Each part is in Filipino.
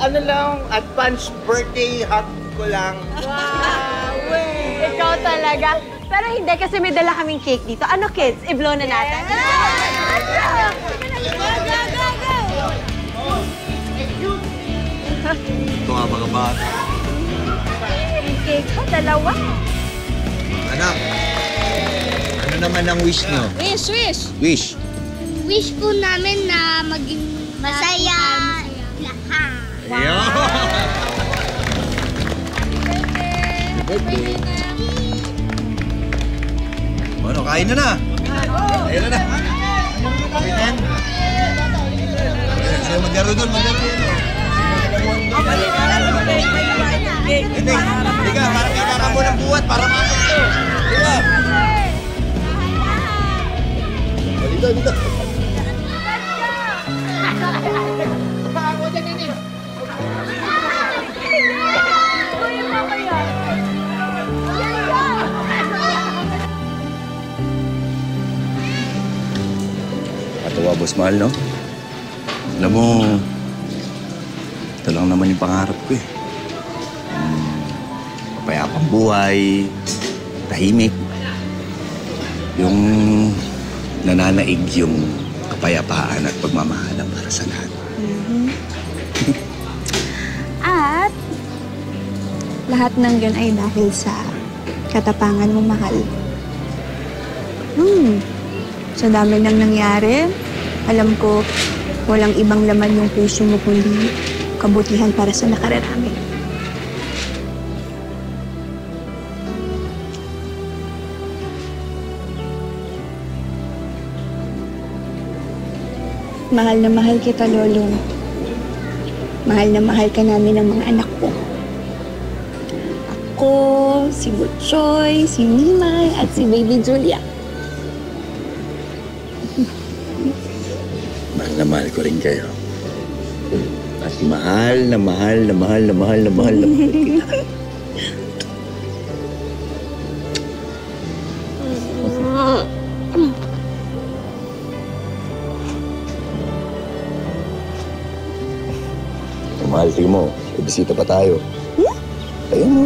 ano lang, advance birthday hug ko lang. Wow! Ikaw talaga. Pero hindi, kasi may dala kaming cake dito. Ano, kids? I-blow na natin. Ito nga mga bata. Yung cake ko, dalawa. Anak, ano naman ang wish nyo? Wish. Wish po namin na maging masaya lahat. Ayun! Birthday! Ano, kain na na! Kain na na! Kain na! Sige, maglaro doon, maglaro doon. Hindi, higa, parang kailangan mo ng buwat para makas to. Higa! Dito, dito. Katawa, Boss Mahal, no? Alam mo, ito lang naman yung pangarap ko eh. Papayapang buhay, tahimik. Yung nananaig yung kapayapaan at pagmamahalan para sa lahat. At lahat ng yun ay dahil sa katapangan mo, mahal. Sa dami nang nangyari, alam ko walang ibang laman yung puso mo kundi kabutihan para sa nakararami. Mahal na mahal kita, Lolo. Mahal na mahal ka namin ng mga anak ko. Ako, si Butchoy, si Nimay, at si Baby Julia. Mahal na mahal ko rin kayo. At mahal na mahal na mahal na mahal na mahal na mahal kita. Mahal, tingin mo. May bisita pa tayo. Ayun mo.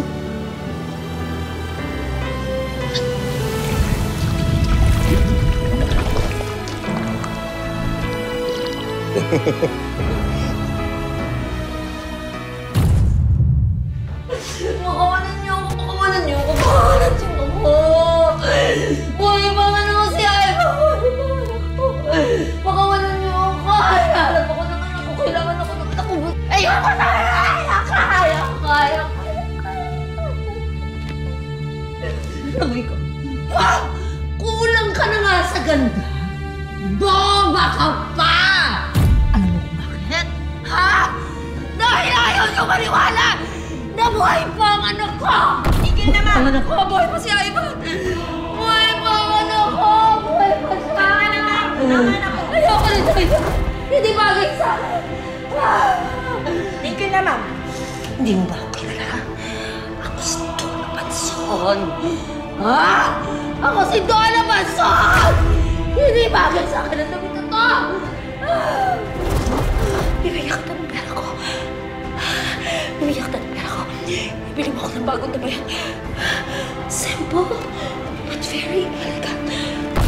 Pakawalan niyo ako, pakawalan niyo ako, pakawalan niyo ako. Buhay pa nga naman si Aiba. Pakawalan niyo ako. Hanap ako ng anak ko. Kailangan ako ng anak ko. Ayoko na! Kaya. Aray ko. Kulang ka na nga sa ganda. Boba ka pa! Alam mo kung bakit? Ha? Dahil ayaw niyo maniwala na buhay pa ang anak ko! Tigil naman! Ang anak ko, buhay pa si Ivan! Buhay pa ang anak ko! Buhay pa siya! Ang anak ko! Ayoko na dito! Hindi bagay sa akin! Tigil naman. Hindi mo ba ako kilala? Ako si Donna Banson! Ha? Ako si Donna Banson! Hindi bagay sa akin ang damit na to! Bibigyan kita ng pera ko. Bibigyan kita ng pera ko. Bibili mo ako ng bagong tabayan. Simple, but very elegant.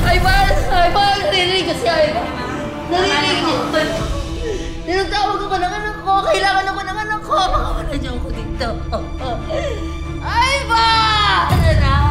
Ivan! Narinig ko si Ivan. Narinig niyo. Tinatawag ako ng anak ko. Kailangan ako ng anak ko. Makawalan niyo ako dito. Ivan! Anak!